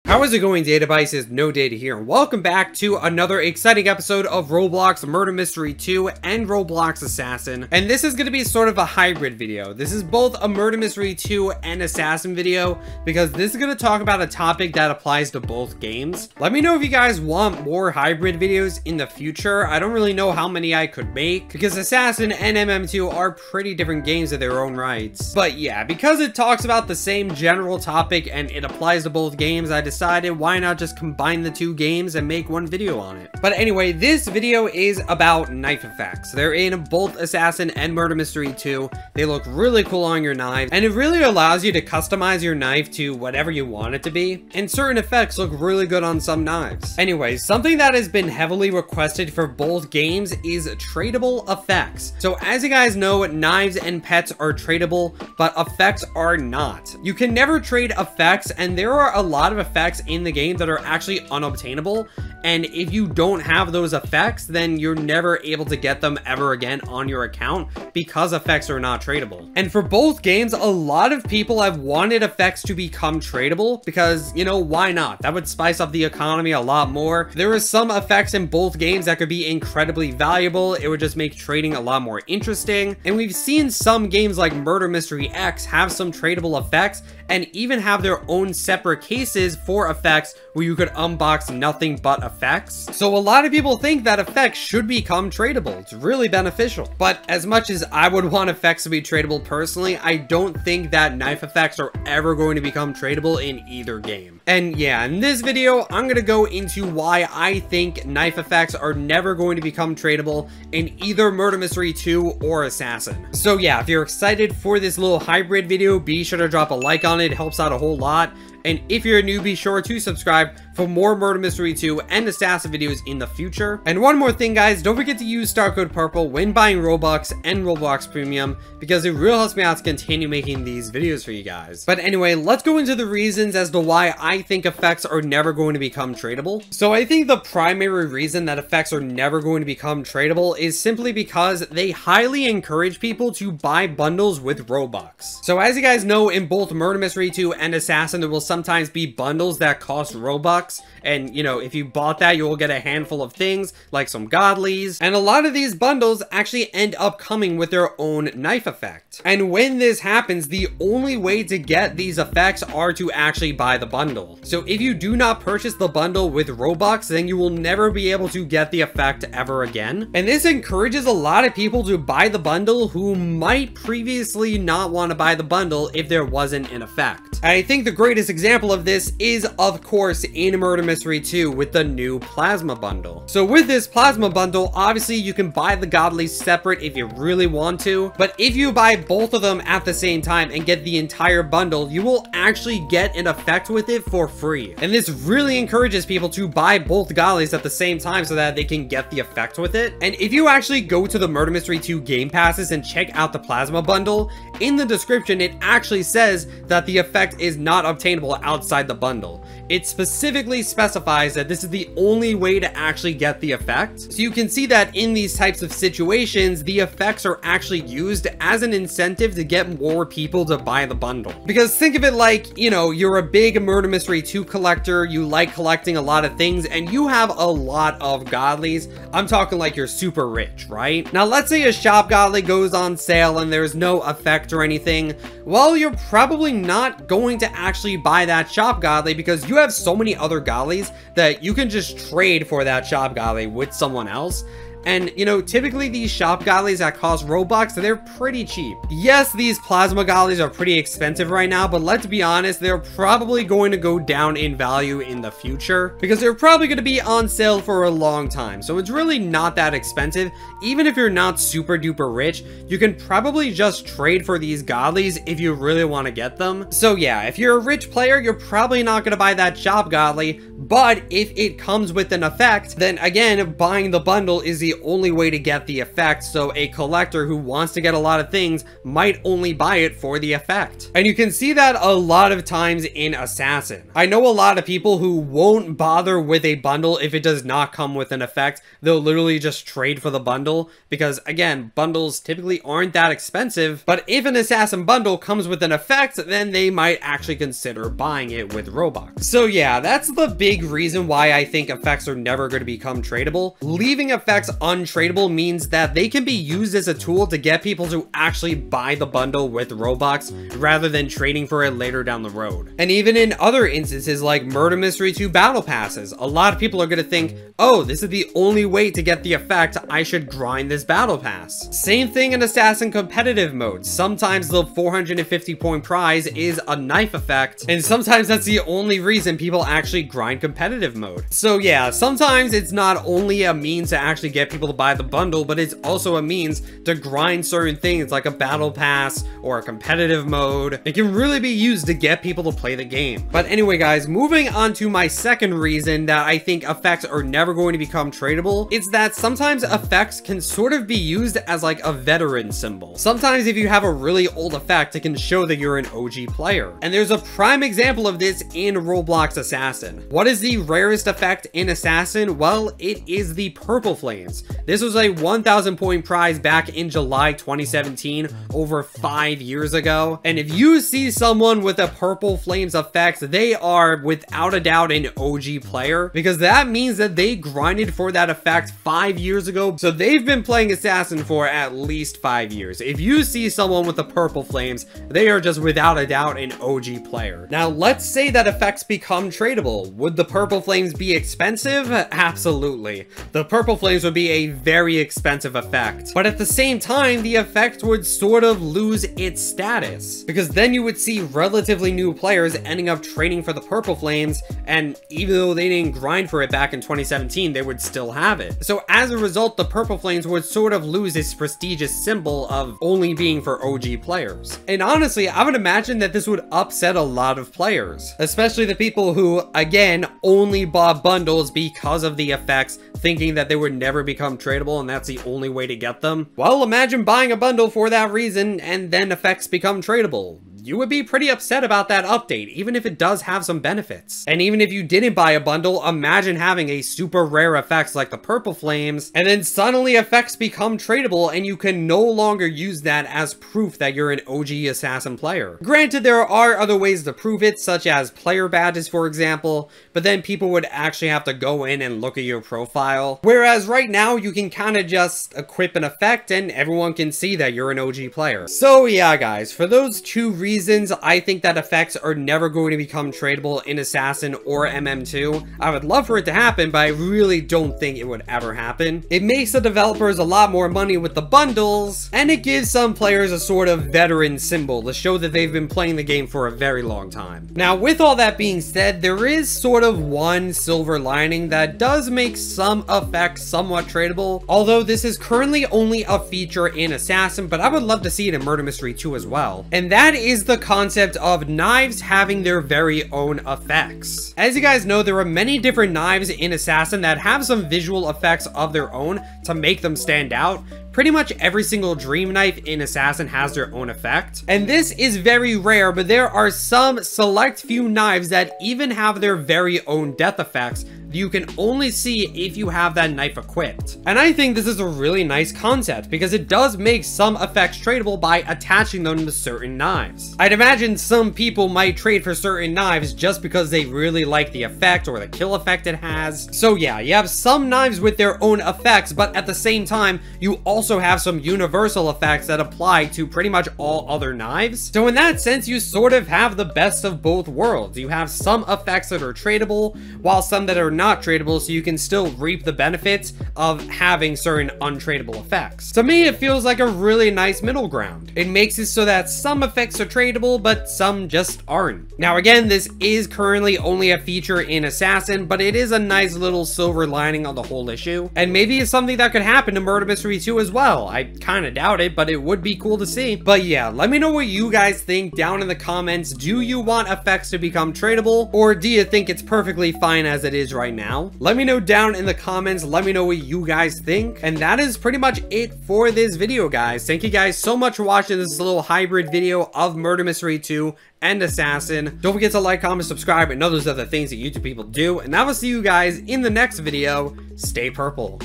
How is it going, Databases? No Data here, and welcome back to another exciting episode of Roblox Murder Mystery 2 and Roblox Assassin. And this is going to be sort of a hybrid video. This is both a Murder Mystery 2 and Assassin video, because this is going to talk about a topic that applies to both games. Let me know if you guys want more hybrid videos in the future. I don't really know how many I could make, because Assassin and MM2 are pretty different games in their own rights. But yeah, because it talks about the same general topic and it applies to both games, I decided why not just combine the two games and make one video on it. But anyway, this video is about knife effects. They're in both Assassin and Murder Mystery 2. They look really cool on your knife, and it really allows you to customize your knife to whatever you want it to be, and certain effects look really good on some knives. Anyways, something that has been heavily requested for both games is tradable effects. So as you guys know, knives and pets are tradable, but effects are not. You can never trade effects, and there are a lot of effects in the game that are actually unobtainable, and if you don't have those effects, then you're never able to get them ever again on your account, because effects are not tradable. And for both games, a lot of people have wanted effects to become tradable because, you know, why not? That would spice up the economy a lot more. There are some effects in both games that could be incredibly valuable. It would just make trading a lot more interesting, and we've seen some games like Murder Mystery X have some tradable effects and even have their own separate cases for effects where you could unbox nothing but effects. So a lot of people think that effects should become tradable. It's really beneficial. But as much as I would want effects to be tradable personally, I don't think that knife effects are ever going to become tradable in either game. And yeah, in this video, I'm going to go into why I think knife effects are never going to become tradable in either Murder Mystery 2 or Assassin. So yeah, if you're excited for this little hybrid video, be sure to drop a like on it. It helps out a whole lot. And if you're new, be sure to subscribe for more Murder Mystery 2 and Assassin videos in the future. And one more thing, guys, don't forget to use star code PURPLE when buying Robux and Roblox Premium, because it really helps me out to continue making these videos for you guys. But anyway, let's go into the reasons as to why I think effects are never going to become tradable. So I think the primary reason that effects are never going to become tradable is simply because they highly encourage people to buy bundles with Robux. So as you guys know, in both Murder Mystery 2 and Assassin, there will sometimes be bundles that cost Robux, and you know, if you bought that, you will get a handful of things like some godlies, and a lot of these bundles actually end up coming with their own knife effect. And when this happens, the only way to get these effects are to actually buy the bundle. So if you do not purchase the bundle with Robux, then you will never be able to get the effect ever again. And this encourages a lot of people to buy the bundle who might previously not want to buy the bundle if there wasn't an effect. I think the greatest example of this is, of course, in Murder Mystery 2 with the new Plasma Bundle. So with this Plasma Bundle, obviously you can buy the godlies separate if you really want to, but if you buy both of them at the same time and get the entire bundle, you will actually get an effect with it for free. And this really encourages people to buy both godlies at the same time so that they can get the effect with it. And if you actually go to the Murder Mystery 2 Game Passes and check out the Plasma Bundle, in the description it actually says that the effect is not obtainable outside the bundle. It specifically specifies that this is the only way to actually get the effect. So you can see that in these types of situations, the effects are actually used as an incentive to get more people to buy the bundle. Because think of it like, you know, you're a big Murder Mystery 2 collector, you like collecting a lot of things, and you have a lot of godlies. I'm talking like you're super rich, right? Now let's say a shop godly goes on sale and there's no effect or anything. Well, you're probably not going to actually buy that shop godly because you have so many other godlies that you can just trade for that shop godly with someone else. And, you know, typically these shop godlies that cost Robux, they're pretty cheap. Yes, these plasma godlies are pretty expensive right now, but let's be honest, they're probably going to go down in value in the future because they're probably going to be on sale for a long time. So it's really not that expensive. Even if you're not super duper rich, you can probably just trade for these godlies if you really want to get them. So yeah, if you're a rich player, you're probably not going to buy that shop godly, but if it comes with an effect, then again, buying the bundle is the only way to get the effect, so a collector who wants to get a lot of things might only buy it for the effect. And you can see that a lot of times in Assassin. I know a lot of people who won't bother with a bundle if it does not come with an effect. They'll literally just trade for the bundle because, again, bundles typically aren't that expensive, but if an Assassin bundle comes with an effect, then they might actually consider buying it with Robux. So yeah, that's the big reason why I think effects are never going to become tradable. Leaving effects untradable means that they can be used as a tool to get people to actually buy the bundle with Robux rather than trading for it later down the road. And even in other instances like Murder Mystery 2 battle passes, a lot of people are going to think, oh, this is the only way to get the effect, I should grind this battle pass. Same thing in Assassin competitive mode. Sometimes the 450 point prize is a knife effect, and sometimes that's the only reason people actually grind competitive mode. So yeah, sometimes it's not only a means to actually get people to buy the bundle, but it's also a means to grind certain things like a battle pass or a competitive mode. It can really be used to get people to play the game. But anyway guys, moving on to my second reason that I think effects are never going to become tradable, it's that sometimes effects can sort of be used as like a veteran symbol. Sometimes if you have a really old effect, it can show that you're an OG player. And there's a prime example of this in Roblox Assassin. What is the rarest effect in Assassin? Well, it is the Purple Flames. This was a 1,000 point prize back in July 2017, over 5 years ago. And if you see someone with a Purple Flames effect, they are without a doubt an OG player, because that means that they grinded for that effect 5 years ago. So they've been playing Assassin for at least 5 years. If you see someone with the Purple Flames, they are just without a doubt an OG player. Now, let's say that effects become tradable. Would the Purple Flames be expensive? Absolutely. The Purple Flames would be a very expensive effect. But at the same time, the effect would sort of lose its status, because then you would see relatively new players ending up trading for the Purple Flames, and even though they didn't grind for it back in 2017, they would still have it. So as a result, the Purple Flames would sort of lose its prestigious symbol of only being for OG players. And honestly, I would imagine that this would upset a lot of players, especially the people who, again, only bought bundles because of the effects, thinking that they would never become tradable and that's the only way to get them. Well, imagine buying a bundle for that reason and then effects become tradable. You would be pretty upset about that update, even if it does have some benefits. And even if you didn't buy a bundle, imagine having a super rare effects like the Purple Flames, and then suddenly effects become tradable and you can no longer use that as proof that you're an OG Assassin player. Granted, there are other ways to prove it, such as player badges, for example, but then people would actually have to go in and look at your profile. Whereas right now, you can kind of just equip an effect and everyone can see that you're an OG player. So yeah, guys, for those two reasons, I think that effects are never going to become tradable in Assassin or MM2. I would love for it to happen, but I really don't think it would ever happen. It makes the developers a lot more money with the bundles, and it gives some players a sort of veteran symbol to show that they've been playing the game for a very long time. Now, with all that being said, there is sort of one silver lining that does make some effects somewhat tradable, although this is currently only a feature in Assassin, but I would love to see it in Murder Mystery 2 as well. And that is the concept of knives having their very own effects. As you guys know, there are many different knives in Assassin that have some visual effects of their own to make them stand out. Pretty much every single dream knife in Assassin has their own effect. And this is very rare, but there are some select few knives that even have their very own death effects you can only see if you have that knife equipped. And I think this is a really nice concept because it does make some effects tradable by attaching them to certain knives. I'd imagine some people might trade for certain knives just because they really like the effect or the kill effect it has. So yeah, you have some knives with their own effects, but at the same time, you also have some universal effects that apply to pretty much all other knives. So in that sense, you sort of have the best of both worlds. You have some effects that are tradable, while some that are not tradable, so you can still reap the benefits of having certain untradable effects. To me, it feels like a really nice middle ground. It makes it so that some effects are tradable, but some just aren't. Now again, this is currently only a feature in Assassin, but it is a nice little silver lining on the whole issue. And maybe it's something that could happen to Murder Mystery 2 as well. well. I kind of doubt it, but it would be cool to see. But yeah, let me know what you guys think down in the comments. Do you want effects to become tradable, or do you think it's perfectly fine as it is right now? Let me know down in the comments. Let me know what you guys think. And that is pretty much it for this video, guys. Thank you guys so much for watching this little hybrid video of Murder Mystery 2 and Assassin. Don't forget to like, comment, subscribe, and know those other things that YouTube people do. And I will see you guys in the next video. Stay purple.